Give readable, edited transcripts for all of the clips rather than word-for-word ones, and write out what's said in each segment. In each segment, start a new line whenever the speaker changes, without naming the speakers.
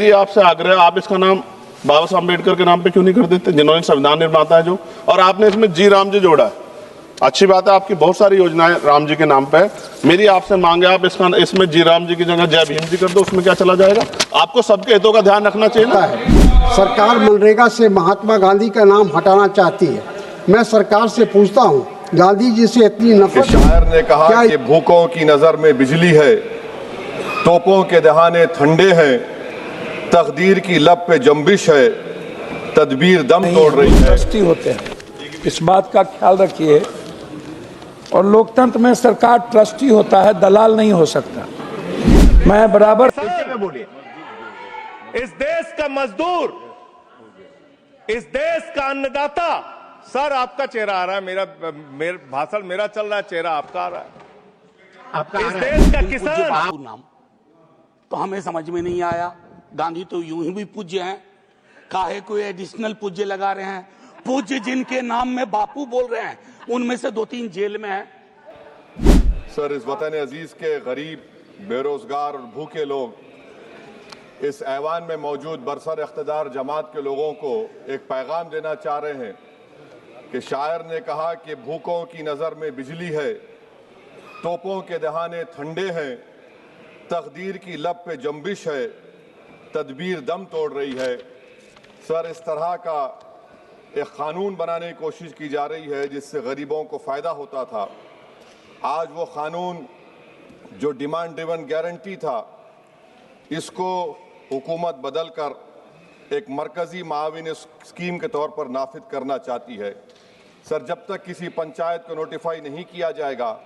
ये आपसे आग्रह, आप इसका नाम बाबा साहब अम्बेडकर के नाम पे क्यों नहीं कर देते, जिन्होंने संविधान निर्माता है जो, और आपने इसमें जी राम जी जोड़ा है। अच्छी बात है, आपकी बहुत सारी योजनाएं राम जी के नाम पे है। मेरी आपसे मांग है, आप इसमें जी राम जी की जगह जय भीम जी कर दो, उसमें क्या चला जाएगा। आपको सबके हितों का ध्यान रखना चाहिए ना।
सरकार मनरेगा से महात्मा गांधी का नाम हटाना चाहती है। मैं सरकार से पूछता हूँ, गांधी जी से इतनी नफरत।
शायर ने कहा कि भूखों की नजर में बिजली है, तोपों के दहाने ठंडे हैं, तकदीर की लब पे जंबिश है, तदबीर दम तोड़ रही है।
ट्रस्टी होते हैं, इस बात का ख्याल रखिए। और लोकतंत्र में सरकार ट्रस्टी होता है, दलाल नहीं हो सकता। मैं बराबर
बोलिए, इस देश का मजदूर, इस देश का अन्नदाता। सर आपका चेहरा आ रहा है, मेरा भाषण मेरा चल रहा है, चेहरा आपका आ रहा है।
आपका
इस देश का किसान
नाम तो हमें समझ में नहीं आया। गांधी तो यूं ही भी पूज्य हैं, काहे कोई एडिशनल पूज्य लगा रहे हैं। पूज्य जिनके नाम में बापू बोल रहे हैं, उनमें से 2-3 जेल में हैं।
सर, इस वतन अजीज के गरीब, बेरोजगार और भूखे लोग इस ऐवान में मौजूद बरसर इख्तिदार जमात के लोगों को एक पैगाम देना चाह रहे हैं कि शायर ने कहा कि भूखों की नजर में बिजली है, तोपों के दहाने ठंडे हैं, तकदीर की लब पे जंबिश है, तदबीर दम तोड़ रही है। सर, इस तरह का एक कानून बनाने की कोशिश की जा रही है जिससे गरीबों को फायदा होता था। आज वो कानून जो डिमांड ड्रिवन गारंटी था, इसको हुकूमत बदलकर एक मरकजी माविन स्कीम के तौर पर नाफिज करना चाहती है। सर, जब तक किसी पंचायत को नोटिफाई नहीं किया जाएगा,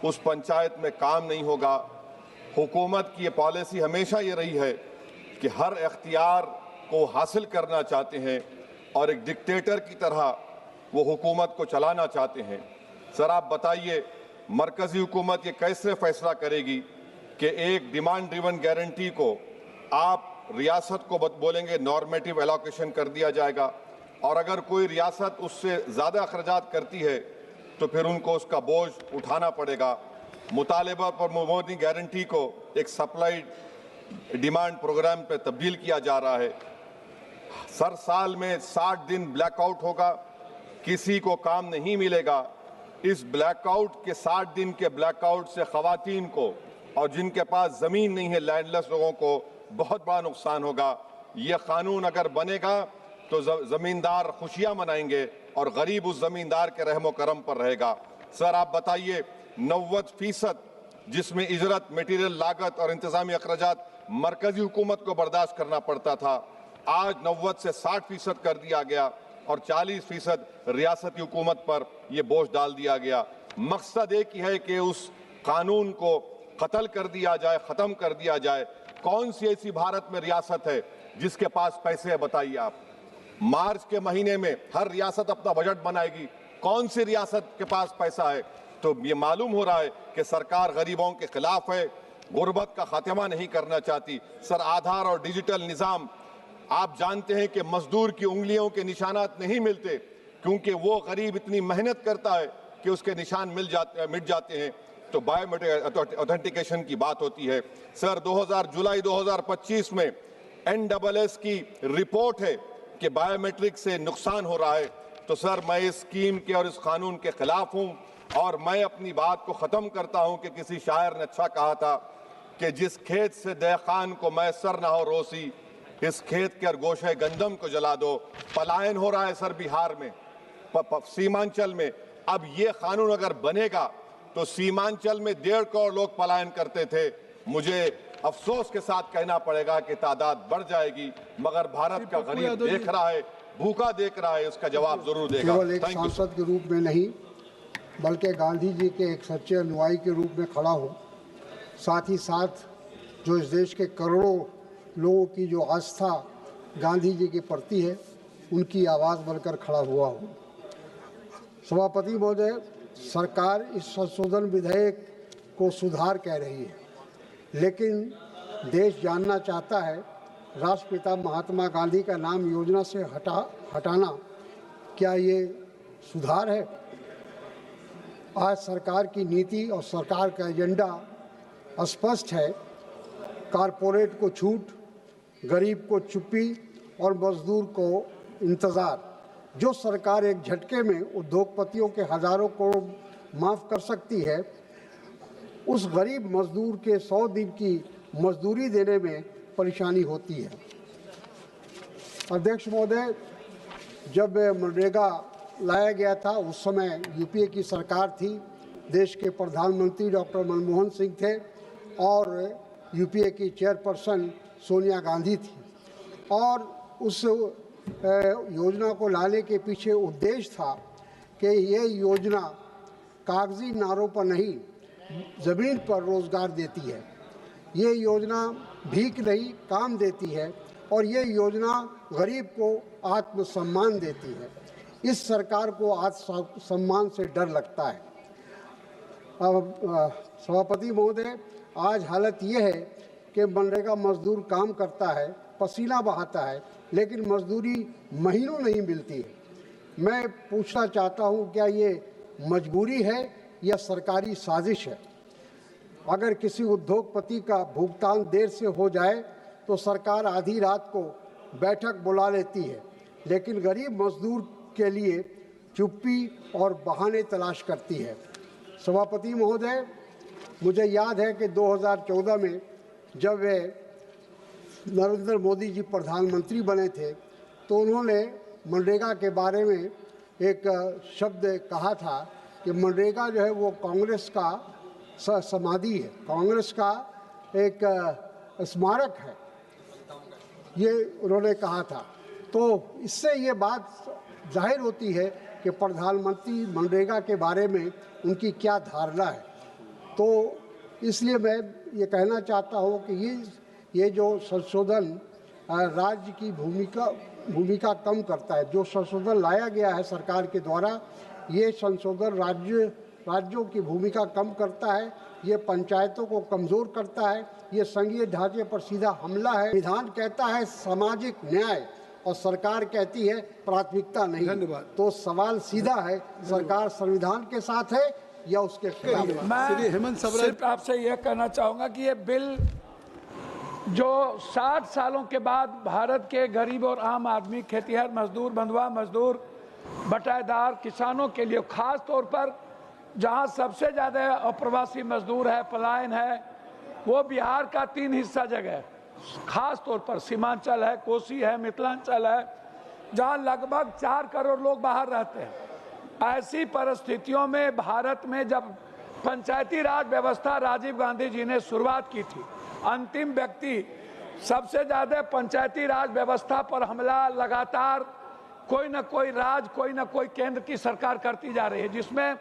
उस पंचायत में काम नहीं होगा। हुकूमत की ये पॉलिसी हमेशा ये रही है कि हर इख्तियार को हासिल करना चाहते हैं और एक डिक्टेटर की तरह वो हुकूमत को चलाना चाहते हैं। सर, आप बताइए, मरकजी हुकूमत ये कैसे फैसला करेगी कि एक डिमांड ड्रिवन गारंटी को आप रियासत को बोलेंगे नॉर्मेटिव एलोकेशन कर दिया जाएगा, और अगर कोई रियासत उससे ज़्यादा अखराजात करती है तो फिर उनको उसका बोझ उठाना पड़ेगा। मुतालिबा पर मोदी गारंटी को एक सप्लाई डिमांड प्रोग्राम पे तब्दील किया जा रहा है। सर, साल में 60 दिन ब्लैकआउट होगा, किसी को काम नहीं मिलेगा। इस ब्लैकआउट के 60 दिन के ब्लैकआउट से खवातीन को और जिनके पास ज़मीन नहीं है, लैंडलेस लोगों को बहुत बड़ा नुकसान होगा। ये कानून अगर बनेगा तो ज़मींदार खुशियाँ मनाएंगे और गरीब उस ज़मींदार के रहमो करम पर रहेगा। सर, आप बताइए, 90% जिसमें इजरत, मटीरियल लागत और इंतजामी अखराजात मरकजी हुकूमत को बर्दाश्त करना पड़ता था, आज 90 से 60% कर दिया गया और 40% रियासती हुकूमत पर यह बोझ डाल दिया गया। मकसद एक ही है कि उस कानून को कत्ल कर दिया जाए, ख़त्म कर दिया जाए। कौन सी ऐसी भारत में रियासत है जिसके पास पैसे है, बताइए आप। मार्च के महीने में हर रियासत अपना बजट बनाएगी, कौन सी रियासत के पास पैसा है? तो ये मालूम हो रहा है कि सरकार गरीबों के खिलाफ है, गुर्बत का खात्मा नहीं करना चाहती। सर, आधार और डिजिटल निज़ाम, आप जानते हैं कि मजदूर की उंगलियों के निशानात नहीं मिलते क्योंकि वो गरीब इतनी मेहनत करता है कि उसके निशान मिट जाते हैं। तो बायोमेट्रिक ऑथेंटिकेशन की बात होती है। सर, जुलाई 2025 में NSS की रिपोर्ट है कि बायोमेट्रिक से नुकसान हो रहा है। तो सर, मैं इस स्कीम के और इस कानून के खिलाफ हूं और मैं अपनी बात को ख़त्म करता हूं कि किसी शायर ने अच्छा कहा था कि जिस खेत से देखान को मैसर ना हो रोसी, इस खेत के गोशे गंदम को जला दो। पलायन हो रहा है सर बिहार में, सीमांचल में। अब ये कानून अगर बनेगा तो सीमांचल में 1.5 करोड़ लोग पलायन करते थे। मुझे अफसोस के साथ कहना पड़ेगा कि तादाद बढ़ जाएगी, मगर भारत का गरीब देख रहा है, भूखा देख रहा है, उसका जवाब जरूर देगा।
केवल एक सांसद के रूप में नहीं, बल्कि गांधी जी के एक सच्चे अनुयायी के रूप में खड़ा हो, साथ ही साथ जो इस देश के करोड़ों लोगों की जो आस्था गांधी जी के प्रति है, उनकी आवाज़ बनकर खड़ा हुआ हूँ। सभापति महोदय, सरकार इस संशोधन विधेयक को सुधार कह रही है, लेकिन देश जानना चाहता है राष्ट्रपिता महात्मा गांधी का नाम योजना से हटाना क्या ये सुधार है? आज सरकार की नीति और सरकार का एजेंडा स्पष्ट है। कारपोरेट को छूट, गरीब को चुप्पी और मजदूर को इंतज़ार। जो सरकार एक झटके में उद्योगपतियों के हज़ारों करोड़ माफ़ कर सकती है, उस गरीब मजदूर के 100 दिन की मजदूरी देने में परेशानी होती है। अध्यक्ष महोदय, जब मनरेगा लाया गया था उस समय यूपीए की सरकार थी, देश के प्रधानमंत्री डॉक्टर मनमोहन सिंह थे और यूपीए की चेयरपर्सन सोनिया गांधी थी, और उस योजना को लाने के पीछे उद्देश्य था कि ये योजना कागजी नारों पर नहीं, ज़मीन पर रोज़गार देती है। ये योजना भीख नहीं, काम देती है, और ये योजना गरीब को आत्मसम्मान देती है। इस सरकार को आत्मसम्मान से डर लगता है। सभापति महोदय, आज हालत ये है कि मनरेगा मजदूर काम करता है, पसीना बहाता है, लेकिन मजदूरी महीनों नहीं मिलती है। मैं पूछना चाहता हूँ, क्या ये मजबूरी है या सरकारी साजिश है? अगर किसी उद्योगपति का भुगतान देर से हो जाए तो सरकार आधी रात को बैठक बुला लेती है, लेकिन गरीब मजदूर के लिए चुप्पी और बहाने तलाश करती है। सभापति महोदय, मुझे याद है कि 2014 में जब वे नरेंद्र मोदी जी प्रधानमंत्री बने थे तो उन्होंने मनरेगा के बारे में एक शब्द कहा था कि मनरेगा जो है वो कांग्रेस का समाधि है, कांग्रेस का एक स्मारक है, ये उन्होंने कहा था। तो इससे ये बात जाहिर होती है कि प्रधानमंत्री मनरेगा के बारे में उनकी क्या धारणा है। तो इसलिए मैं ये कहना चाहता हूँ कि ये जो संशोधन राज्य की भूमिका कम करता है, जो संशोधन लाया गया है सरकार के द्वारा, ये संशोधन राज्यों की भूमिका कम करता है, ये पंचायतों को कमज़ोर करता है, ये संघीय ढांचे पर सीधा हमला है। विधान कहता है सामाजिक न्याय और सरकार कहती है प्राथमिकता नहीं। धन्यवाद। तो सवाल सीधा है, सरकार संविधान के साथ है या उसके खिलाफ?
मैं सिर्फ आपसे यह कहना चाहूँगा कि ये बिल जो 60 सालों के बाद भारत के गरीब और आम आदमी, खेतीहर मजदूर, बंधुआ मजदूर, बटाईदार, किसानों के लिए, खास तौर पर जहां सबसे ज़्यादा अप्रवासी मजदूर है, पलायन है, वो बिहार का 3 हिस्सा जगह है। खास तौर पर सीमांचल है, कोसी है, मिथिलांचल है, जहां लगभग 4 करोड़ लोग बाहर रहते हैं। ऐसी परिस्थितियों में भारत में जब पंचायती राज व्यवस्था राजीव गांधी जी ने शुरुआत की थी, अंतिम व्यक्ति, सबसे ज़्यादा पंचायती राज व्यवस्था पर हमला लगातार कोई न कोई कोई न कोई केंद्र की सरकार करती जा रही है, जिसमें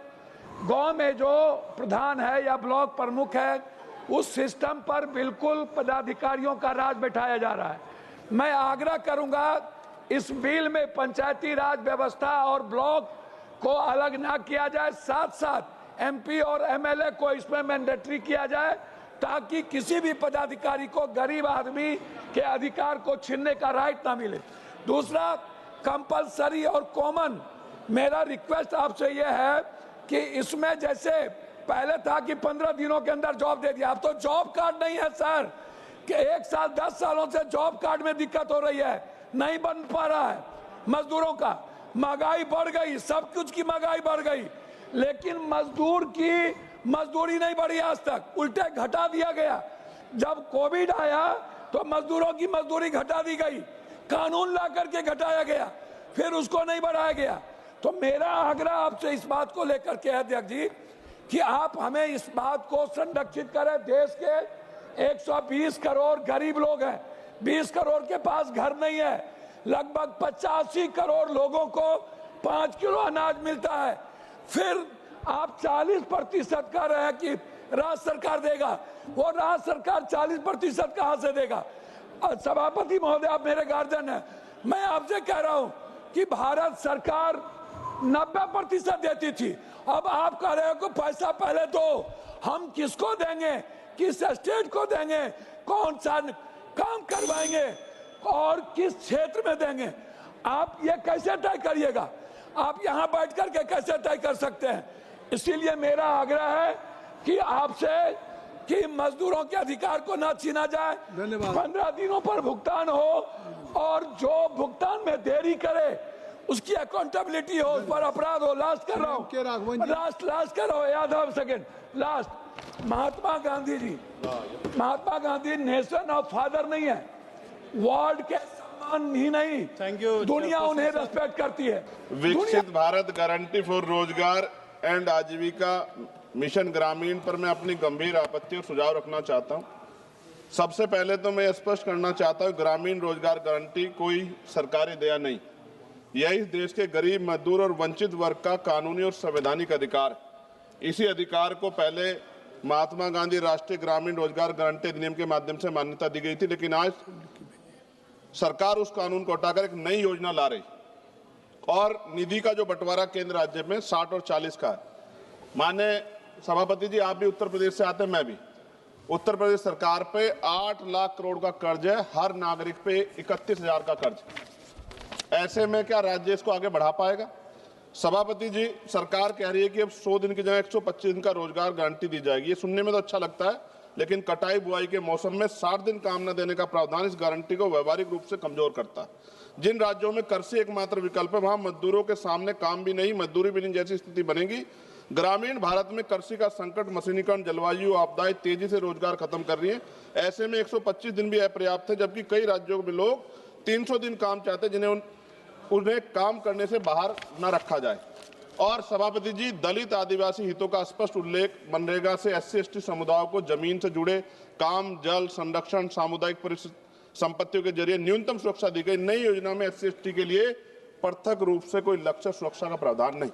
गांव में जो प्रधान है या ब्लॉक प्रमुख है, उस सिस्टम पर बिल्कुल पदाधिकारियों का राज बैठाया जा रहा है। मैं आग्रह करूंगा इस बिल में पंचायती राज व्यवस्था और ब्लॉक को अलग ना किया जाए, साथ साथ एमपी और एमएलए को इसमें मैंडेटरी किया जाए, ताकि किसी भी पदाधिकारी को गरीब आदमी के अधिकार को छीनने का राइट ना मिले। दूसरा, कंपलसरी और कॉमन, मेरा रिक्वेस्ट आपसे यह है कि इसमें जैसे पहले था कि 15 दिनों के अंदर जॉब दे दिया, अब तो जॉब कार्ड नहीं है सर, कि 1 साल 10 सालों से जॉब कार्ड में दिक्कत हो रही है, नहीं बन पा रहा है मजदूरों का। महंगाई बढ़ गई, सब कुछ की महंगाई बढ़ गई, लेकिन मजदूर की मजदूरी नहीं बढ़ी आज तक, उल्टे घटा दिया गया। जब कोविड आया तो मजदूरों की मजदूरी घटा दी गई, कानून ला करके घटाया गया, फिर उसको नहीं बढ़ाया गया। तो मेरा आग्रह आपसे इस बात को लेकर के है अध्यक्ष जी कि आप हमें इस बात को संरक्षित करें। देश के 120 करोड़ गरीब लोग हैं, 20 करोड़ के पास घर नहीं है, लगभग 85 करोड़ लोगों को 5 किलो अनाज मिलता है। फिर आप 40% कह रहे हैं कि राज्य सरकार देगा, वो राज्य सरकार 40% कहां से देगा? सभापति महोदय, आप मेरे गार्जियन हैं, मैं आपसे कह रहा हूं कि भारत सरकार 90% देती थी, अब आप कह रहे हो कि पैसा पहले दो। हम किसको देंगे, किस स्टेट को देंगे, कौन सा काम करवाएंगे और किस क्षेत्र में देंगे? आप ये कैसे तय करिएगा? आप यहाँ बैठ करके कैसे तय कर सकते हैं? इसीलिए मेरा आग्रह है कि आपसे कि मजदूरों के अधिकार को ना छीना जाए, 15 दिनों पर भुगतान हो और जो भुगतान में देरी करे उसकी अकाउंटेबिलिटी हो, उस पर अपराध हो। लास्ट कर रहा हूँ, लास्ट कर रहा हूँ, याद है second last. Mahatma Gandhi ji, Mahatma Gandhi nation of father नहीं है, वर्ल्ड के सम्मान ही नहीं,
थैंक यू,
दुनिया उन्हें रेस्पेक्ट करती है।
विकसित भारत गारंटी फॉर रोजगार एंड आजीविका मिशन ग्रामीण पर मैं अपनी गंभीर आपत्ति और सुझाव रखना चाहता हूं। सबसे पहले तो मैं स्पष्ट करना चाहता हूं, ग्रामीण रोजगार गारंटी कोई सरकारी दया नहीं, यह इस देश के गरीब, मजदूर और वंचित वर्ग का कानूनी और संवैधानिक अधिकार है। इसी अधिकार को पहले महात्मा गांधी राष्ट्रीय ग्रामीण रोजगार गारंटी अधिनियम के माध्यम से मान्यता दी गई थी, लेकिन आज सरकार उस कानून को हटाकर एक नई योजना ला रही और निधि का जो बंटवारा केंद्र राज्य में 60 और 40 का है। माने सभापति जी, आप भी उत्तर प्रदेश से आते हैं, मैं भी। उत्तर प्रदेश सरकार पे 8 लाख करोड़ का कर्ज है, हर नागरिक पे 31,000 का कर्ज। ऐसे में क्या राज्य इसको आगे बढ़ा पाएगा? सभापति जी, सरकार कह रही है कि अब 100 दिन की जगह 125 दिन का रोजगार गारंटी दी जाएगी। ये सुनने में तो अच्छा लगता है, लेकिन कटाई बुआई के मौसम में 60 दिन काम न देने का प्रावधान इस गारंटी को व्यवहारिक रूप से कमजोर करता है। जिन राज्यों में कृषि एकमात्र विकल्प है, वहां मजदूरों के सामने काम भी नहीं, मजदूरी भी नहीं जैसी स्थिति बनेगी। ग्रामीण भारत में कृषि का संकट, मशीनीकरण, जलवायु आपदाएं तेजी से रोजगार खत्म कर रही है। ऐसे में 125 दिन भी अपर्याप्त है, जबकि कई राज्यों में लोग 300 दिन काम चाहते हैं, जिन्हें उन्हें काम करने से बाहर न रखा जाए। और सभापति जी, दलित आदिवासी हितों का स्पष्ट उल्लेख, मनरेगा से SC/ST समुदायों को जमीन से जुड़े काम, जल संरक्षण, सामुदायिक संपत्तियों के जरिए न्यूनतम सुरक्षा दी गई। नई योजना में SC/ST के लिए पृथक रूप से कोई लक्ष्य सुरक्षा का प्रावधान नहीं।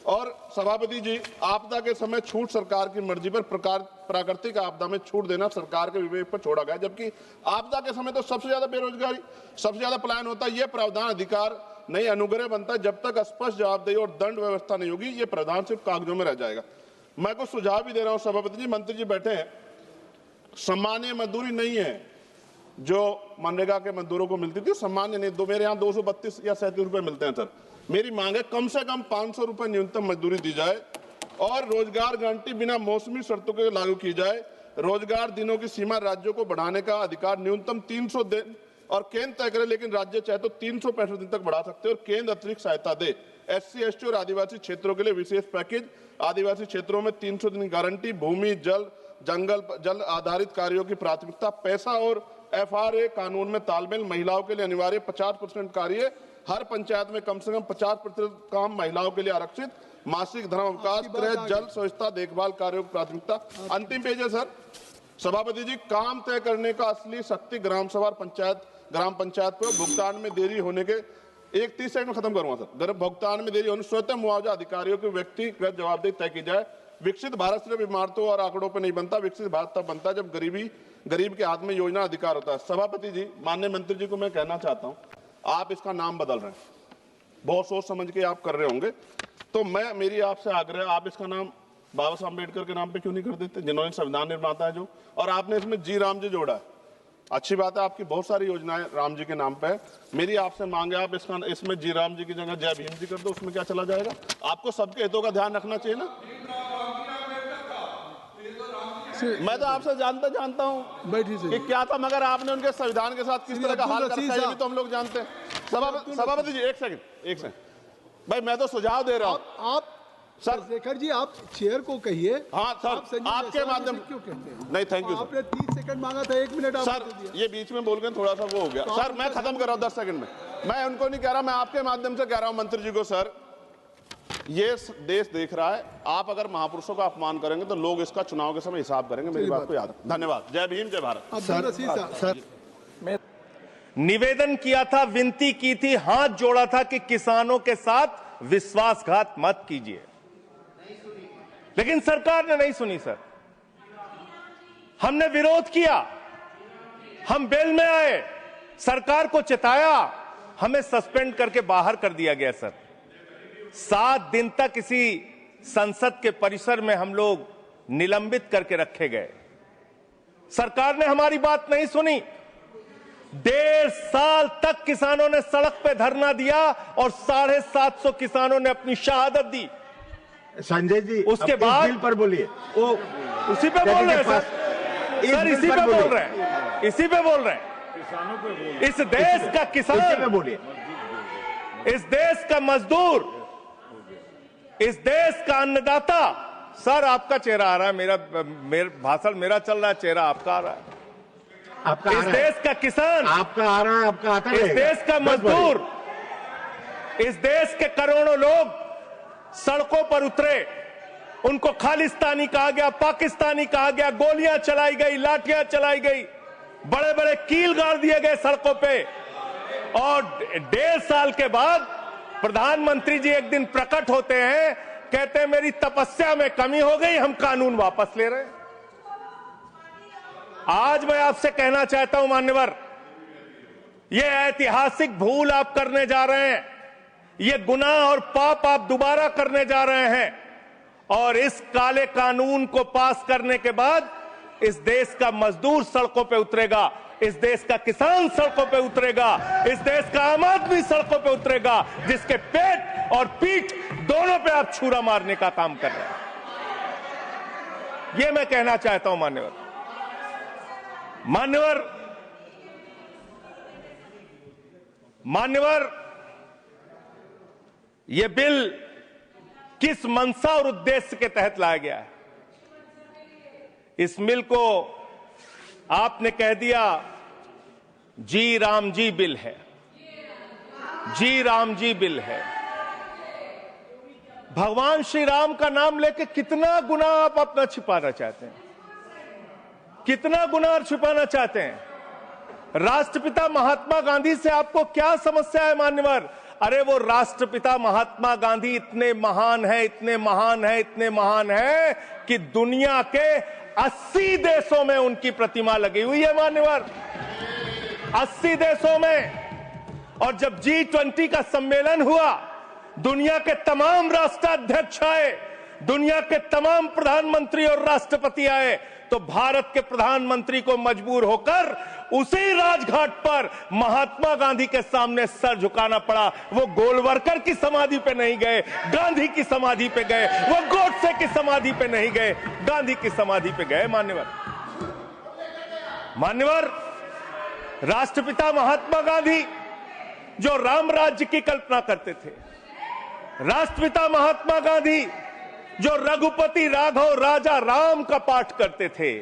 और सभापति जी, आपदा के समय छूट सरकार की मर्जी पर, प्राकृतिक आपदा में छूट देना सरकार के विवेक पर छोड़ा गया, जबकि आपदा के समय तो सबसे ज्यादा बेरोजगारी, सबसे ज्यादा पलायन होता है। यह प्रावधान अधिकार नहीं, अनुग्रह बनता है। जब तक स्पष्ट जवाबदेही और दंड व्यवस्था नहीं होगी, ये प्रावधान सिर्फ कागजों में रह जाएगा। मैं कुछ सुझाव भी दे रहा हूं सभापति जी, मंत्री जी बैठे हैं। सामान्य मजदूरी नहीं है जो मनरेगा के मजदूरों को मिलती थी, सामान्य नहीं। मेरे यहाँ 232 या 37 रुपए मिलते हैं सर। मेरी मांग है कम से कम 500 रुपए न्यूनतम मजदूरी दी जाए और रोजगार गारंटी बिना मौसमी शर्तों के लागू की जाए। रोजगार दिनों की सीमा राज्यों को बढ़ाने का अधिकार न्यूनतम 300 दिन और केंद्र तय करे, लेकिन राज्य चाहे तो 365 दिन तक बढ़ा सकते हैं और केंद्र अतिरिक्त सहायता दे। SC/ST और आदिवासी क्षेत्रों के लिए विशेष पैकेज, आदिवासी क्षेत्रों में 300 दिन गारंटी, भूमि, जल, जल आधारित कार्यों की प्राथमिकता, पैसा और FRA कानून में तालमेल, महिलाओं के लिए अनिवार्य 50% कार्य, हर पंचायत में कम से कम 50% काम महिलाओं के लिए आरक्षित, मासिक धर्म अवकाश, गृह, जल, स्वच्छता, देखभाल कार्यों की प्राथमिकता। अंतिम पेज है सर। सभापति जी, काम तय करने का असली शक्ति ग्राम सभा, ग्राम पंचायत पर भुगतान में देरी होने के 30 सेकंड में खत्म करूंगा सर। भुगतान में देरी होने स्वतः मुआवजा अधिकारियों की व्यक्तिगत जवाबदेही तय की जाए। विकसित भारत सिर्फ इमारतों और आंकड़ों पर नहीं बनता, विकसित भारत तब बनता है जब गरीब के हाथ में योजना अधिकार होता है। सभापति जी, माननीय मंत्री जी को मैं कहना चाहता हूं, आप इसका नाम बदल रहे हैं, बहुत सोच समझ के आप कर रहे होंगे, तो मेरी आपसे आग्रह, आप इसका नाम बाबा साहब अम्बेडकर के नाम पे क्यों नहीं कर देते, जिन्होंने संविधान निर्माता है जो, और आपने इसमें जी राम जी जोड़ा है। अच्छी बात है, आपकी बहुत सारी योजनाएं राम जी के नाम पे है। मेरी आपसे मांग है, आप इसमें जी राम जी की जगह जय भीम जी कर दो, उसमें क्या चला जाएगा? आपको सबके हितों का ध्यान रखना चाहिए ना। मैं तो आपसे जानता हूं कि क्या था, मगर आपने उनके संविधान के साथ किस तरह का हाल कर रखा है, ये भी तो हम लोग जानते हैं। सभापति जी, एक सेकंड भाई, मैं तो सुझाव दे रहा हूं।
आप
सर
शेखर जी, आप चेयर को कहिए।
हाँ सर, आपके माध्यम
क्यों कहते हैं?
नहीं, थैंक यू सर।
आपने 30 सेकंड मांगा था, 1 मिनट
सर, ये बीच में बोल के थोड़ा सा वो हो गया सर। मैं खत्म कर रहा हूं 10 सेकंड में। मैं उनको नहीं कह रहा, मैं आपके माध्यम से कह रहा हूं मंत्री जी को। सर, ये देश देख रहा है, आप अगर महापुरुषों का अपमान करेंगे तो लोग इसका चुनाव के समय हिसाब करेंगे। मेरी बात को याद रखें। धन्यवाद। जय भीम, जय भारत।
सर,
निवेदन किया था, विनती की थी, हाथ जोड़ा था कि किसानों के साथ विश्वासघात मत कीजिए, लेकिन सरकार ने नहीं सुनी। सर, हमने विरोध किया, हम बेल में आए, सरकार को चिताया, हमें सस्पेंड करके बाहर कर दिया गया। सर, 7 दिन तक इसी संसद के परिसर में हम लोग निलंबित करके रखे गए। सरकार ने हमारी बात नहीं सुनी। 1.5 साल तक किसानों ने सड़क पे धरना दिया और 750 किसानों ने अपनी शहादत दी।
संजय जी,
उसके बाद
बिल पर बोलिए।
उसी पे बोल रहे हैं सर, सर इसी पे बोल रहे हैं, इसी पे बोल रहे हैं। इस देश का किसान,
बोलिए,
इस देश का मजदूर, इस देश का अन्नदाता, सर आपका चेहरा आ रहा है, मेरा भाषण मेरा चल रहा है, चेहरा आपका आ रहा है।
आपका
इस देश का किसान,
आपका आ रहा है, आपका आता
इस देश का मजदूर, इस देश के करोड़ों लोग सड़कों पर उतरे, उनको खालिस्तानी कहा गया, पाकिस्तानी कहा गया, गोलियां चलाई गई, लाठियां चलाई गई, बड़े बड़े कील गाड़ दिए गए सड़कों पे। और 1.5 साल के बाद प्रधानमंत्री जी एक दिन प्रकट होते हैं, कहते हैं मेरी तपस्या में कमी हो गई, हम कानून वापस ले रहे हैं। आज मैं आपसे कहना चाहता हूं मान्यवर, यह ऐतिहासिक भूल आप करने जा रहे हैं, यह गुनाह और पाप आप दोबारा करने जा रहे हैं। और इस काले कानून को पास करने के बाद इस देश का मजदूर सड़कों पे उतरेगा, इस देश का किसान सड़कों पे उतरेगा, इस देश का आम आदमी सड़कों पे उतरेगा, जिसके पेट और पीठ दोनों पे आप छुरा मारने का काम कर रहे हैं। यह मैं कहना चाहता हूं मान्यवर। मान्यवर, यह बिल किस मंशा और उद्देश्य के तहत लाया गया है? इस बिल को आपने कह दिया जी राम जी बिल है, जी राम जी बिल है। भगवान श्री राम का नाम लेके कितना गुनाह आप अपना छिपाना चाहते हैं, कितना गुनाह छिपाना चाहते हैं? राष्ट्रपिता महात्मा गांधी से आपको क्या समस्या है मान्यवर? अरे वो राष्ट्रपिता महात्मा गांधी इतने महान है, इतने महान है, इतने महान है कि दुनिया के 80 देशों में उनकी प्रतिमा लगी हुई है मान्यवर, 80 देशों में। और जब G20 का सम्मेलन हुआ, दुनिया के तमाम राष्ट्राध्यक्ष आए, दुनिया के तमाम प्रधानमंत्री और राष्ट्रपति आए, तो भारत के प्रधानमंत्री को मजबूर होकर उसी राजघाट पर महात्मा गांधी के सामने सर झुकाना पड़ा। वो गोलवरकर की समाधि पे नहीं गए, गांधी की समाधि पे गए, वो गोडसे की समाधि पे नहीं गए, गांधी की समाधि पे गए मान्यवर। राष्ट्रपिता महात्मा गांधी जो राम राज्य की कल्पना करते थे, राष्ट्रपिता महात्मा गांधी जो रघुपति राघव राजा राम का पाठ करते थे,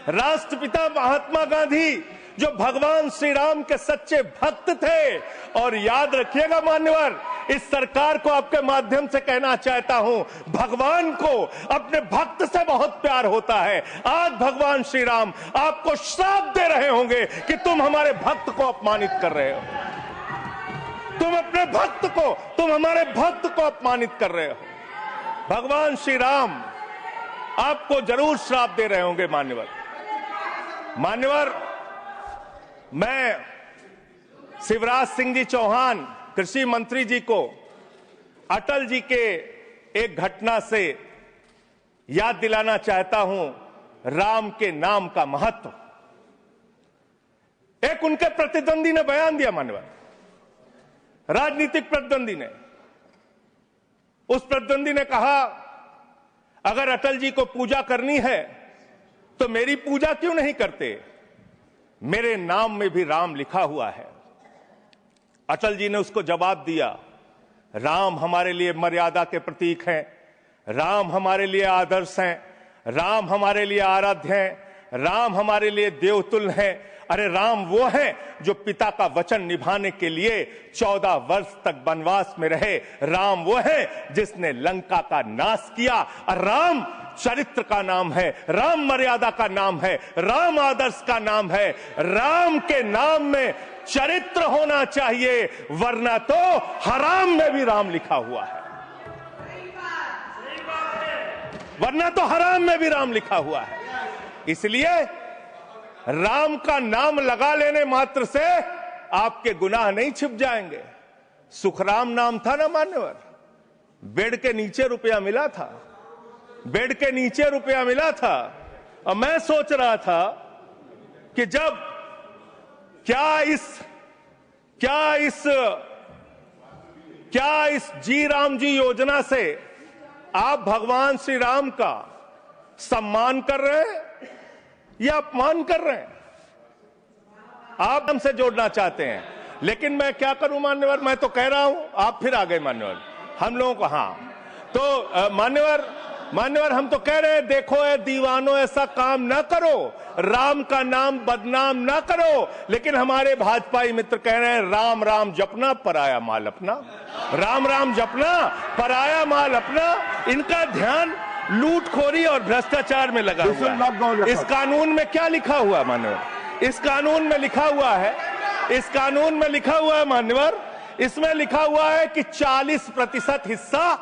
राष्ट्रपिता महात्मा गांधी जो भगवान श्री राम के सच्चे भक्त थे। और याद रखिएगा मान्यवर, इस सरकार को आपके माध्यम से कहना चाहता हूं, भगवान को अपने भक्त से बहुत प्यार होता है। आज भगवान श्री राम आपको श्राप दे रहे होंगे कि तुम हमारे भक्त को अपमानित कर रहे हो, तुम अपने भक्त को, तुम हमारे भक्त को अपमानित कर रहे हो। भगवान श्री राम आपको जरूर श्राप दे रहे होंगे मान्यवर। मैं शिवराज सिंह जी चौहान कृषि मंत्री जी को अटल जी के एक घटना से याद दिलाना चाहता हूं, राम के नाम का महत्व। एक उनके प्रतिद्वंदी ने बयान दिया मान्यवर, राजनीतिक प्रतिद्वंदी ने। उस प्रतिद्वंदी ने कहा अगर अटल जी को पूजा करनी है तो मेरी पूजा क्यों नहीं करते, मेरे नाम में भी राम लिखा हुआ है। अटल जी ने उसको जवाब दिया, राम हमारे लिए मर्यादा के प्रतीक हैं, राम हमारे लिए आदर्श हैं, राम हमारे लिए आराध्य हैं, राम हमारे लिए देवतुल्य हैं। अरे राम वो हैं जो पिता का वचन निभाने के लिए 14 वर्ष तक वनवास में रहे, राम वो हैं जिसने लंका का नाश किया। राम चरित्र का नाम है, राम मर्यादा का नाम है, राम आदर्श का नाम है। राम के नाम में चरित्र होना चाहिए, वरना तो हराम में भी राम लिखा हुआ है, वरना तो हराम में भी राम लिखा हुआ है। इसलिए राम का नाम लगा लेने मात्र से आपके गुनाह नहीं छिप जाएंगे। सुखराम नाम था ना मान्यवर, बेड के नीचे रुपया मिला था, बेड के नीचे रुपया मिला था। और मैं सोच रहा था कि जब क्या इस जी राम जी योजना से आप भगवान श्री राम का सम्मान कर रहे हैं या अपमान कर रहे हैं? आप हमसे जोड़ना चाहते हैं, लेकिन मैं क्या करूं मान्यवर, मैं तो कह रहा हूं, आप फिर आ गए मान्यवर, हम लोगों को। हाँ तो मान्यवर हम तो कह रहे हैं, देखो ए दीवानों, ऐसा काम ना करो, राम का नाम बदनाम ना करो। लेकिन हमारे भाजपाई मित्र कह रहे हैं राम राम जपना पराया माल अपना, राम राम जपना पराया माल अपना। इनका ध्यान लूटखोरी और भ्रष्टाचार में लगा हुआ है। इस कानून में क्या लिखा हुआ मान्यवर? इस कानून में लिखा हुआ है, इस कानून में लिखा हुआ है मान्यवर, इसमें लिखा हुआ है कि 40% हिस्सा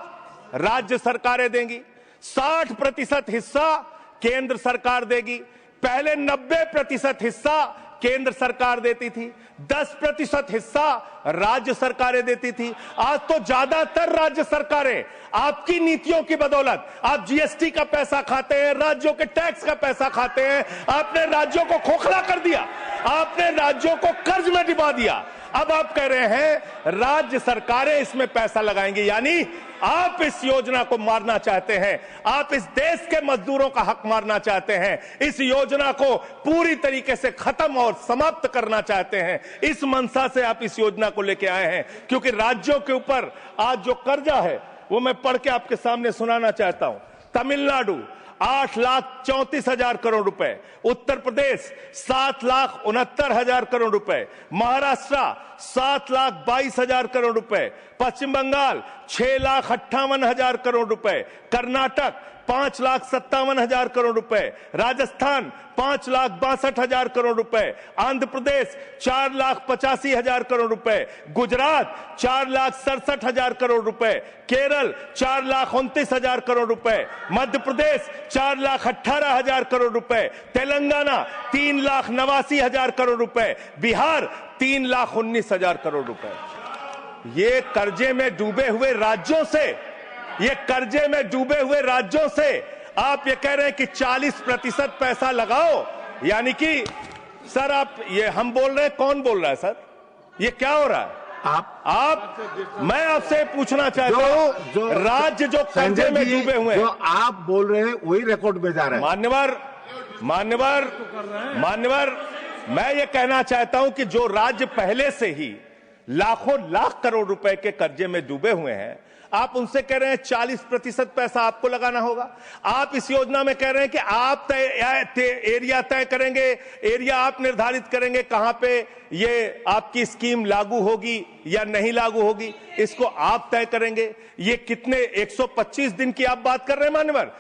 राज्य सरकारें देंगी, 60% हिस्सा केंद्र सरकार देगी। पहले 90% हिस्सा केंद्र सरकार देती थी, 10% हिस्सा राज्य सरकारें देती थी। आज तो ज्यादातर राज्य सरकारें आपकी नीतियों की बदौलत, आप जीएसटी का पैसा खाते हैं, राज्यों के टैक्स का पैसा खाते हैं, आपने राज्यों को खोखला कर दिया, आपने राज्यों को कर्ज में डुबा दिया। अब आप कह रहे हैं राज्य सरकारें इसमें पैसा लगाएंगी, यानी आप इस योजना को मारना चाहते हैं, आप इस देश के मजदूरों का हक मारना चाहते हैं, इस योजना को पूरी तरीके से खत्म और समाप्त करना चाहते हैं। इस मंशा से आप इस योजना को लेके आए हैं, क्योंकि राज्यों के ऊपर आज जो कर्जा है वो मैं पढ़ के आपके सामने सुनाना चाहता हूं। तमिलनाडु 8,34,000 करोड़ रुपए, उत्तर प्रदेश 7,69,000 करोड़ रुपए, महाराष्ट्र 7,22,000 करोड़ रुपए, पश्चिम बंगाल 6,58,000 करोड़ रुपए, कर्नाटक 5,57,000 करोड़ रुपए, राजस्थान 5,62,000 करोड़ रुपए, आंध्र प्रदेश 4,85,000 करोड़ रुपए, गुजरात 4,67,000 करोड़ रुपए, केरल 4,29,000 करोड़ रुपए, मध्य प्रदेश 4,18,000 करोड़ रुपए, तेलंगाना 3,89,000 करोड़ रुपए, बिहार 3,19,000 करोड़ रुपए। ये कर्जे में डूबे हुए राज्यों से, ये कर्जे में डूबे हुए राज्यों से आप ये कह रहे हैं कि 40% पैसा लगाओ, यानी कि सर आप ये हम बोल रहे हैं, कौन बोल रहा है सर? ये क्या हो रहा है? मैं आपसे पूछना चाहता हूं, राज्य जो कर्जे में डूबे हुए हैं,
जो आप बोल रहे हैं वही रिकॉर्ड में जा रहा है।
मान्यवर मैं ये कहना चाहता हूं कि जो राज्य पहले से ही लाखों लाख करोड़ रुपए के कर्जे में डूबे हुए हैं, आप उनसे कह रहे हैं 40% पैसा आपको लगाना होगा। आप इस योजना में कह रहे हैं कि आप एरिया तय करेंगे, एरिया आप निर्धारित करेंगे कहां पे ये आपकी स्कीम लागू होगी या नहीं लागू होगी, इसको आप तय करेंगे। ये कितने 125 दिन की आप बात कर रहे हैं मान्यवर?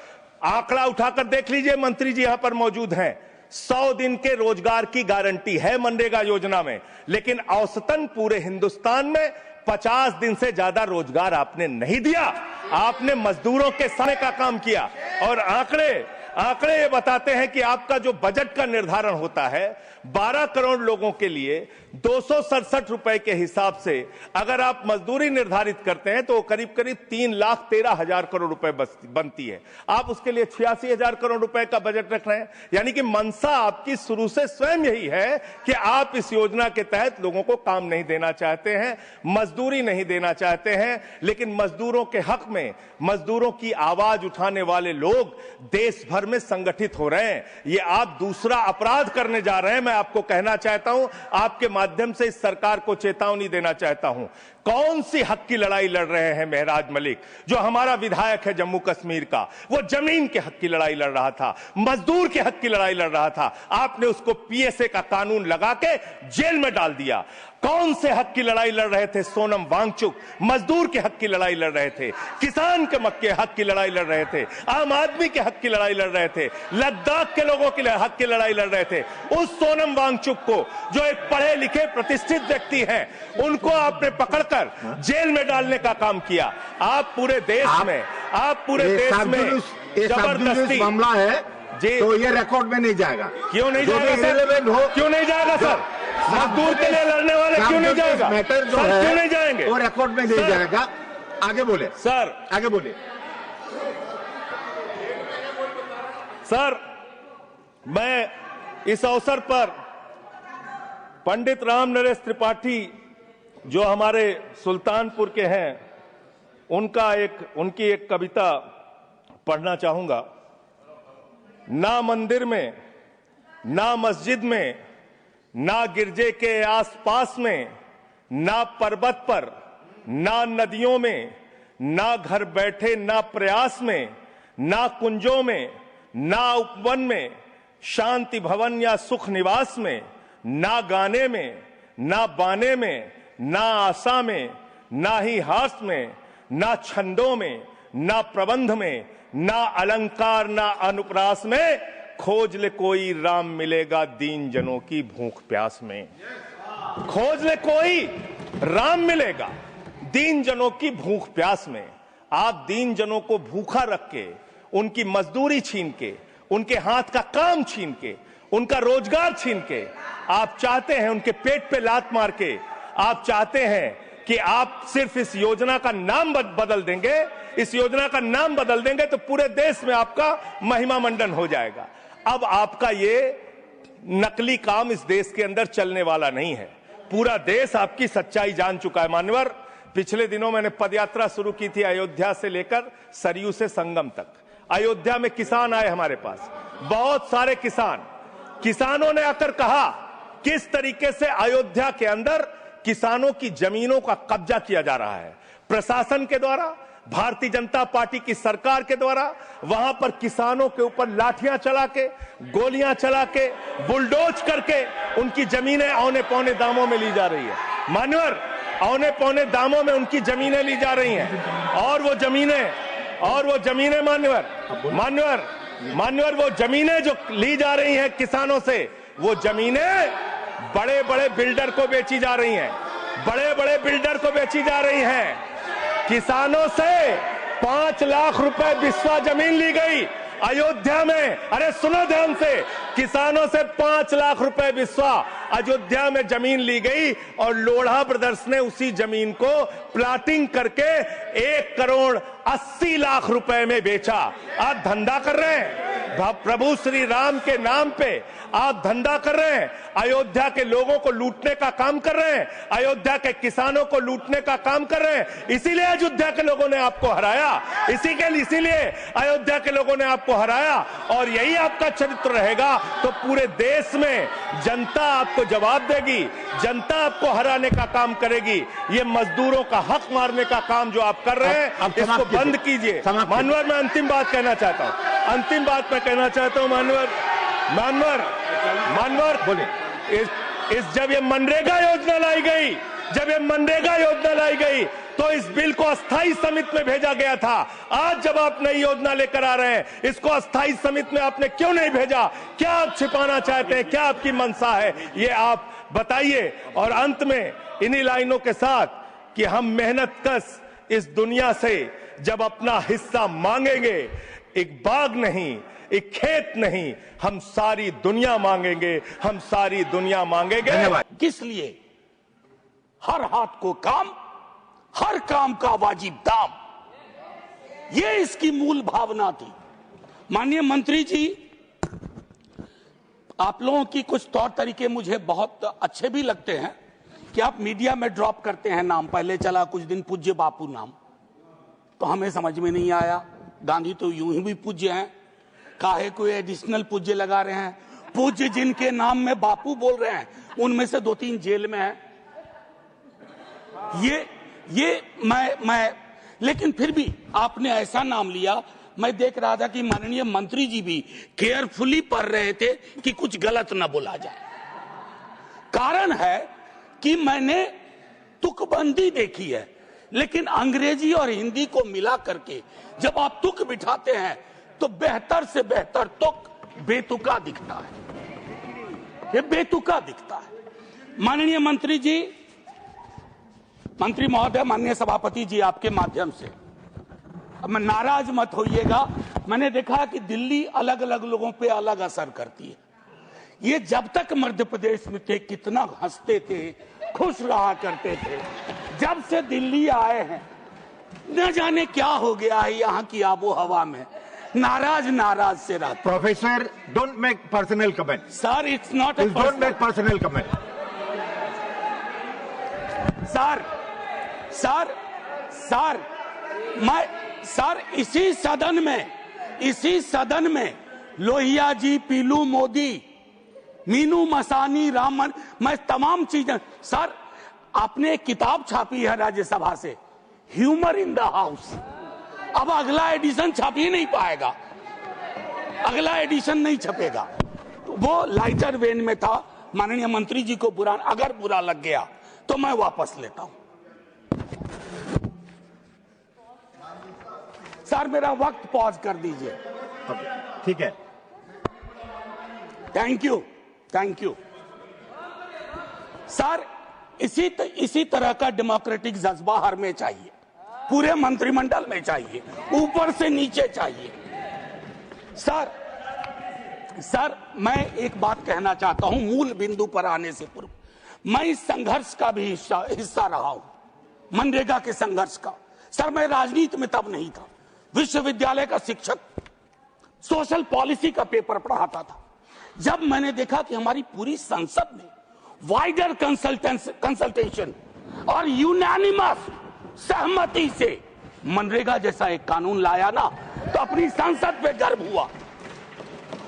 आंकड़ा उठाकर देख लीजिए, मंत्री जी यहां पर मौजूद हैं। 100 दिन के रोजगार की गारंटी है मनरेगा योजना में, लेकिन औसतन पूरे हिंदुस्तान में 50 दिन से ज्यादा रोजगार आपने नहीं दिया। आपने मजदूरों के समय का काम किया, और आंकड़े ये बताते हैं कि आपका जो बजट का निर्धारण होता है 12 करोड़ लोगों के लिए 267 रुपए के हिसाब से अगर आप मजदूरी निर्धारित करते हैं तो करीब करीब 3,13,000 करोड़ रुपए बनती है। आप उसके लिए 86,000 करोड़ रुपए का बजट रख रहे हैं, यानी कि मंशा आपकी शुरू से स्वयं यही है कि आप इस योजना के तहत लोगों को काम नहीं देना चाहते हैं, मजदूरी नहीं देना चाहते हैं। लेकिन मजदूरों के हक में, मजदूरों की आवाज उठाने वाले लोग देश भर में संगठित हो रहे हैं। ये आप दूसरा अपराध करने जा रहे हैं। मैं आपको कहना चाहता हूं, आपके माध्यम से इस सरकार को चेतावनी देना चाहता हूं। कौन सी हक की लड़ाई लड़ रहे हैं महराज मलिक, जो हमारा विधायक है जम्मू कश्मीर का? वो जमीन के हक की लड़ाई लड़ रहा था, मजदूर के हक की लड़ाई लड़ रहा था। आपने उसको पीएसए का कानून लगा के जेल में डाल दिया। कौन से हक की लड़ाई लड़ रहे थे सोनम वांगचुक? मजदूर के हक की लड़ाई लड़ रहे थे, किसान के हक की लड़ाई लड़ रहे थे, आम आदमी के हक की लड़ाई लड़ रहे थे, लद्दाख के लोगों के हक की लड़ाई लड़ रहे थे। उस सोनम वांगचुक को, जो एक पढ़े लिखे प्रतिष्ठित व्यक्ति हैं, उनको आपने पकड़कर जेल में डालने का काम किया। आप पूरे देश में जबरदस्ती
मामला है
जी,
तो ये रिकॉर्ड में नहीं जाएगा।
क्यों नहीं जाएगा सर? क्यों नहीं जाएगा सर? मजदूर के लिए लड़ने वाले क्यों नहीं जाएगा?
मैटर जो
सर
है
क्यों नहीं जाएंगे?
वो रिकॉर्ड में नहीं जाएगा। आगे बोले
सर,
आगे बोले
सर। मैं इस अवसर पर पंडित राम नरेश त्रिपाठी, जो हमारे सुल्तानपुर के हैं, उनकी एक कविता पढ़ना चाहूंगा। ना मंदिर में, ना मस्जिद में, ना गिरजे के आसपास में, ना पर्वत पर, ना नदियों में, ना घर बैठे, ना प्रयास में, ना कुंजों में, ना उपवन में, शांति भवन या सुख निवास में, ना गाने में, ना बाने में, ना आशा में, ना ही हास में, ना छंदों में, ना प्रबंध में, ना अलंकार, ना अनुप्रास में, खोज ले कोई राम मिलेगा दीन जनों की भूख प्यास में। खोज ले कोई राम मिलेगा दीन जनों की भूख प्यास में। आप दीन जनों को भूखा रख के, उनकी मजदूरी छीन के, उनके हाथ का काम छीन के, उनका रोजगार छीन के, आप चाहते हैं उनके पेट पे लात मार के, आप चाहते हैं कि आप सिर्फ इस योजना का नाम बदल देंगे, इस योजना का नाम बदल देंगे तो पूरे देश में आपका महिमा मंडन हो जाएगा। अब आपका ये नकली काम इस देश के अंदर चलने वाला नहीं है। पूरा देश आपकी सच्चाई जान चुका है। मान्यवर, पिछले दिनों मैंने पदयात्रा शुरू की थी अयोध्या से लेकर सरयू से संगम तक। अयोध्या में किसान आए हमारे पास, बहुत सारे किसानों ने आकर कहा किस तरीके से अयोध्या के अंदर किसानों की जमीनों का कब्जा किया जा रहा है प्रशासन के द्वारा, भारतीय जनता पार्टी की सरकार के द्वारा। वहां पर किसानों के ऊपर लाठियां चला के, गोलियां चला के, बुलडोज करके उनकी जमीनें औने पौने दामों में ली जा रही है। मान्यवर, औने पौने दामों में उनकी जमीनें ली जा रही हैं। और वो जमीनें मान्यवर वो जमीनें जो ली जा रही हैं किसानों से, वो जमीनें बड़े बड़े बिल्डर को बेची जा रही हैं, बड़े बड़े बिल्डर को बेची जा रही हैं। किसानों से 5 लाख रुपए बिस्वा जमीन ली गई अयोध्या में। अरे सुनो ध्यान से, किसानों से 5 लाख रुपए बिस्वा अयोध्या में जमीन ली गई और लोढ़ा ब्रदर्स ने उसी जमीन को प्लाटिंग करके 1 करोड़ 80 लाख रुपए में बेचा। आप धंधा कर रहे हैं प्रभु श्री राम के नाम पे, आप धंधा कर रहे हैं, अयोध्या के लोगों को लूटने का काम कर रहे हैं, अयोध्या के किसानों को लूटने का काम कर रहे हैं। इसीलिए अयोध्या के लोगों ने आपको हराया, इसीलिए अयोध्या के लोगों ने आपको हराया। और यही आपका चरित्र रहेगा तो पूरे देश में जनता आपको जवाब देगी, जनता आपको हराने का काम करेगी। ये मजदूरों का हक मारने का काम जो आप कर रहे हैं, इसको बंद कीजिए। मानवर, मैं अंतिम बात कहना चाहता हूं, मानवर बोले, जब ये मनरेगा योजना लाई गई तो इस बिल को अस्थायी समिति में भेजा गया था। आज जब आप नई योजना लेकर आ रहे हैं, इसको अस्थायी समिति में आपने क्यों नहीं भेजा? क्या आप छिपाना चाहते हैं? क्या आपकी मंशा है? ये आप बताइए। और अंत में इन्हीं लाइनों के साथ कि हम मेहनत कश इस दुनिया से जब अपना हिस्सा मांगेंगे, एक बाग नहीं, एक खेत नहीं, हम सारी दुनिया मांगेंगे, हम सारी दुनिया मांगेंगे।
किस लिए? हर हाथ को काम, हर काम का वाजिब दाम, ये इसकी मूल भावना थी। माननीय मंत्री जी, आप लोगों की कुछ तौर तरीके मुझे बहुत अच्छे भी लगते हैं कि आप मीडिया में ड्रॉप करते हैं नाम। पहले चला कुछ दिन पूज्य बापू नाम, तो हमें समझ में नहीं आया। गांधी तो यूं ही भी पूज्य हैं, काहे कोई एडिशनल पूज्य लगा रहे हैं? पूज्य जिनके नाम में बापू बोल रहे हैं, उनमें से 2-3 जेल में हैं। ये मैं लेकिन फिर भी आपने ऐसा नाम लिया। मैं देख रहा था कि माननीय मंत्री जी भी केयरफुली पढ़ रहे थे कि कुछ गलत ना बोला जाए। कारण है कि मैंने तुकबंदी देखी है, लेकिन अंग्रेजी और हिंदी को मिला करके जब आप तुक बिठाते हैं तो बेहतर से बेहतर तुक बेतुका दिखता है, ये बेतुका दिखता है। माननीय मंत्री जी, मंत्री महोदय, माननीय सभापति जी, आपके माध्यम से, अब मैं नाराज मत होइएगा, मैंने देखा कि दिल्ली अलग अलग लोगों पे अलग असर करती है। ये जब तक मध्य प्रदेश में थे कितना हंसते थे, खुश रहा करते थे। जब से दिल्ली आए हैं न जाने क्या हो गया है यहाँ की आबो हवा में, नाराज से रहते।
Professor, don't make personal comment.
Sir, it's not
don't make personal comment.
Sir, इसी सदन में लोहिया जी, पीलू मोदी, मीनू मसानी, रामन, मैं तमाम चीजें। सर आपने एक किताब छापी है राज्यसभा से, ह्यूमर इन द हाउस। अब अगला एडिशन छप ही नहीं पाएगा, अगला एडिशन नहीं छपेगा। तो वो लाइटर वेन में था। माननीय मंत्री जी को अगर बुरा लग गया तो मैं वापस लेता हूं। सर मेरा वक्त पॉज कर दीजिए।
ठीक है।
Thank you sir. इसी तरह का डेमोक्रेटिक जज्बा हर में चाहिए, पूरे मंत्रिमंडल में चाहिए, ऊपर से नीचे चाहिए। सर मैं एक बात कहना चाहता हूं मूल बिंदु पर आने से पूर्व। मैं इस संघर्ष का भी हिस्सा रहा हूं, मनरेगा के संघर्ष का। सर मैं राजनीति में तब नहीं था, विश्वविद्यालय का शिक्षक, सोशल पॉलिसी का पेपर पढ़ाता था। जब मैंने देखा कि हमारी पूरी संसद ने वाइडर कंसल्टेशन और यूनानिमस सहमति से मनरेगा जैसा एक कानून लाया ना, तो अपनी संसद पे गर्व हुआ,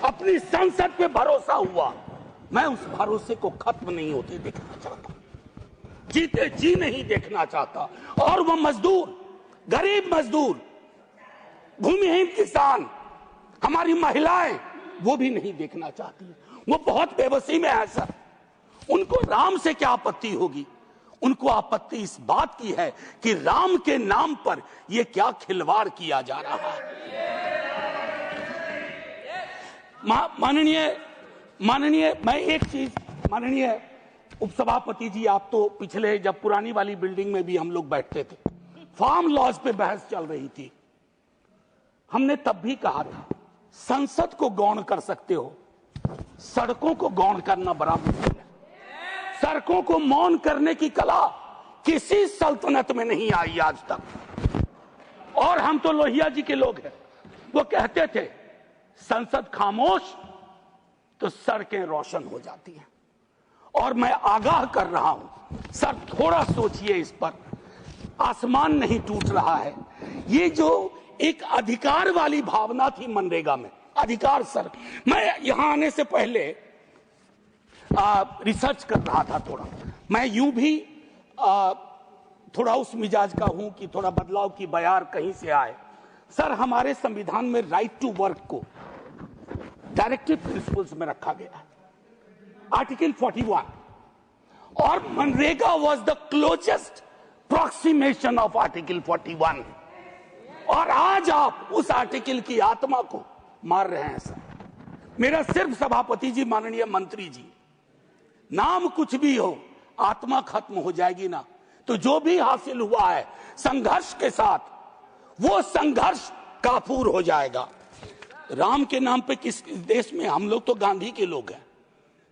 अपनी संसद पे भरोसा हुआ। मैं उस भरोसे को खत्म नहीं होते देखना चाहता, जीते जी नहीं देखना चाहता। और वो मजदूर, गरीब मजदूर, भूमिहीन किसान, हमारी महिलाएं, वो भी नहीं देखना चाहती। वो बहुत बेबसी में है सर। उनको राम से क्या आपत्ति होगी? उनको आपत्ति इस बात की है कि राम के नाम पर यह क्या खिलवाड़ किया जा रहा है। माननीय मैं एक चीज, माननीय उपसभापति जी, आप तो पिछले जब पुरानी वाली बिल्डिंग में भी हम लोग बैठते थे, फार्म लॉज पे बहस चल रही थी। हमने तब भी कहा था संसद को गौण कर सकते हो, सड़कों को गौण करना बड़ा मुश्किल है। सड़कों को मौन करने की कला किसी सल्तनत में नहीं आई आज तक। और हम तो लोहिया जी के लोग हैं, वो कहते थे संसद खामोश तो सड़कें रोशन हो जाती हैं। और मैं आगाह कर रहा हूं सर, थोड़ा सोचिए इस पर। आसमान नहीं टूट रहा है। ये जो एक अधिकार वाली भावना थी मनरेगा में, अधिकार सर, मैं यहां आने से पहले रिसर्च कर रहा था थोड़ा। मैं यूं भी थोड़ा उस मिजाज का हूं कि थोड़ा बदलाव की बयार कहीं से आए। सर हमारे संविधान में राइट टू वर्क को डायरेक्टिव प्रिंसिपल्स में रखा गया है, आर्टिकल 41। और MNREGA was the closest approximation of article 41। और आज आप उस आर्टिकल की आत्मा को मार रहे हैं सर। मेरा सिर्फ सभापति जी, माननीय मंत्री जी, नाम कुछ भी हो, आत्मा खत्म हो जाएगी ना, तो जो भी हासिल हुआ है संघर्ष के साथ, वो संघर्ष काफूर हो जाएगा। राम के नाम पे किस देश में, हम लोग तो गांधी के लोग हैं,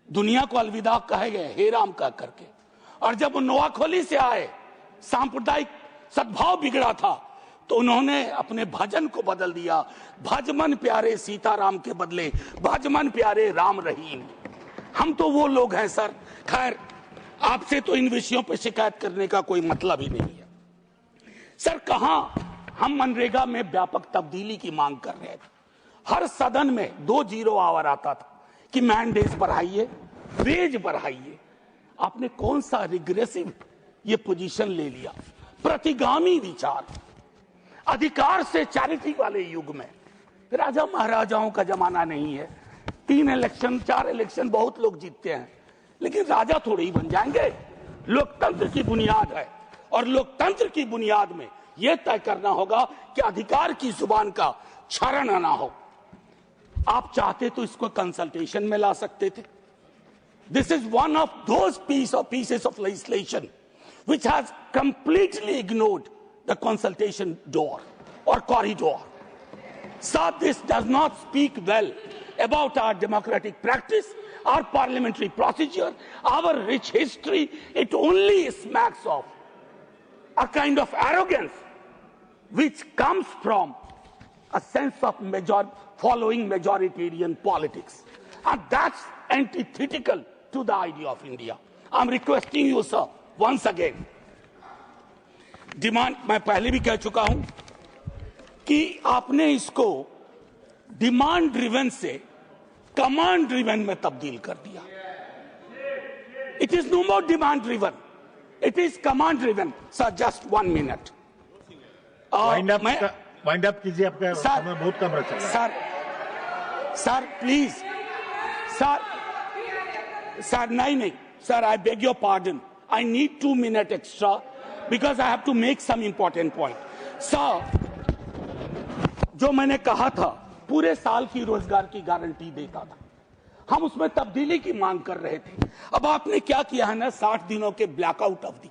दुनिया को अलविदा कहे गए हे राम का करके। और जब वो नोआखोली से आए, सांप्रदायिक सद्भाव बिगड़ा था, तो उन्होंने अपने भजन को बदल दिया, भजमन प्यारे सीताराम के बदले भजमन प्यारे राम रहीम। हम तो वो लोग हैं सर। खैर, आपसे तो इन विषयों पर शिकायत करने का कोई मतलब ही नहीं है सर। कहां हम मनरेगा में व्यापक तब्दीली की मांग कर रहे थे। हर सदन में 2-0 आवर आता था कि मैंडेज बढ़ाइए, वेज बढ़ाइए। आपने कौन सा रिग्रेसिव ये पोजीशन ले लिया, प्रतिगामी विचार। अधिकार से चैरिटी वाले युग में राजा महाराजाओं का जमाना नहीं है। 3 इलेक्शन 4 इलेक्शन बहुत लोग जीतते हैं, लेकिन राजा थोड़े ही बन जाएंगे। लोकतंत्र की बुनियाद है, और लोकतंत्र की बुनियाद में यह तय करना होगा कि अधिकार की जुबान का क्षरण ना हो। आप चाहते तो इसको कंसल्टेशन में ला सकते थे। This is one of those pieces of legislation which has completely ignored the consultation door or corridor. So this does not speak well about our democratic practice, our parliamentary procedure, our rich history. It only smacks of a kind of arrogance which comes from a sense of following majoritarian politics. And that's antithetical to the idea of India. I'm requesting you, sir, once again, demand मैं पहले भी कह चुका हूं कि आपने इसको demand driven से कमांड ड्रिवन में तब्दील कर दिया। It is no more demand driven, it is command driven. Sir just 1 minute,
wind up कीजिए, आपका समय बहुत कम रह चला।
सर प्लीज, सर नहीं sir, I beg your pardon, I need 2 minute extra because I have to make some important point. Sir, जो मैंने कहा था पूरे साल की रोजगार की गारंटी देता था, हम उसमें तब्दीली की मांग कर रहे थे। अब आपने क्या किया है ना, 60 दिनों के ब्लैकआउट अवधि।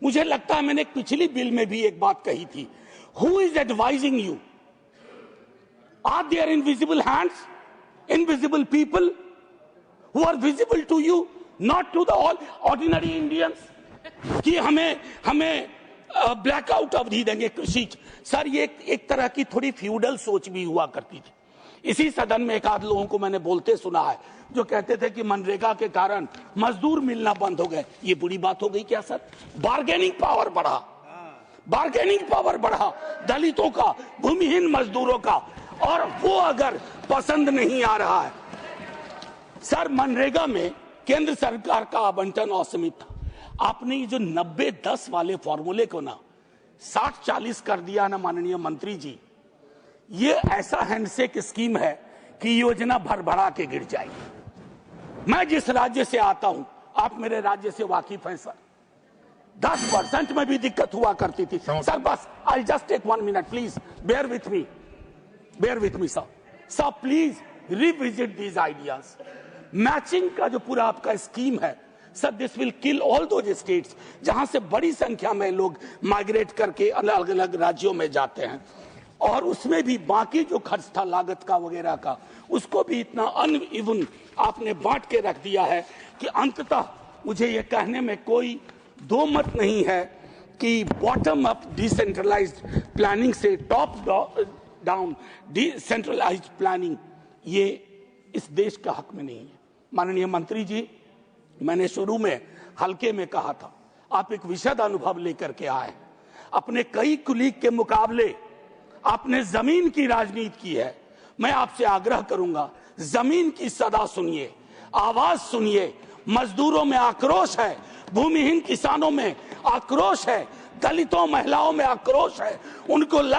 मुझे लगता है मैंने पिछली बिल में भी एक बात कही थी, who is advising you? Are there invisible hands, invisible people who are visible to you, not to the all ordinary Indians, कि हमें ब्लैकआउट अवधि देंगे कृषि। सर, ये एक तरह की थोड़ी फ्यूडल सोच भी हुआ करती थी। इसी सदन में एक आध लोगों को मैंने बोलते सुना है जो कहते थे कि मनरेगा के कारण मजदूर मिलना बंद हो गए। ये बुरी बात हो गई क्या सर? बार्गेनिंग पावर बढ़ा, बार्गेनिंग पावर बढ़ा दलितों का, भूमिहीन मजदूरों का, और वो अगर पसंद नहीं आ रहा है। सर, मनरेगा में केंद्र सरकार का आवंटन असीमित था। आपने ये जो 90-10 वाले फॉर्मूले को ना 60-40 कर दिया ना माननीय मंत्री जी, ये ऐसा हैंडशेक स्कीम है कि योजना भरभरा के गिर जाएगी। मैं जिस राज्य से आता हूं, आप मेरे राज्य से वाकिफ हैं सर, 10% में भी दिक्कत हुआ करती थी। सर बस, I just take 1 minute please, bear with me sir please revisit these ideas. Matching का जो पूरा आपका स्कीम है sir, this will kill all those states जहां से बड़ी संख्या में लोग माइग्रेट करके अलग अलग राज्यों में जाते हैं, और उसमें भी बाकी जो खर्च था लागत का वगैरह का, उसको भी इतना अनइवन आपने बांट के रख दिया है कि अंततः मुझे ये कहने में कोई दो मत नहीं है कि बॉटम अप डिसेंट्रलाइज्ड प्लानिंग से टॉप डाउन डिसेंट्रलाइज्ड प्लानिंग ये इस देश का हक में नहीं है। माननीय मंत्री जी, मैंने शुरू में हल्के में कहा था, आप एक विशद अनुभव लेकर के आए। अपने कई कुलीग के मुकाबले आपने जमीन की राजनीति की है। मैं आपसे आग्रह करूंगा, जमीन की सदा सुनिए, आवाज सुनिए। मजदूरों में आक्रोश है, भूमिहीन किसानों में आक्रोश है, दलितों महिलाओं में आक्रोश है। उनको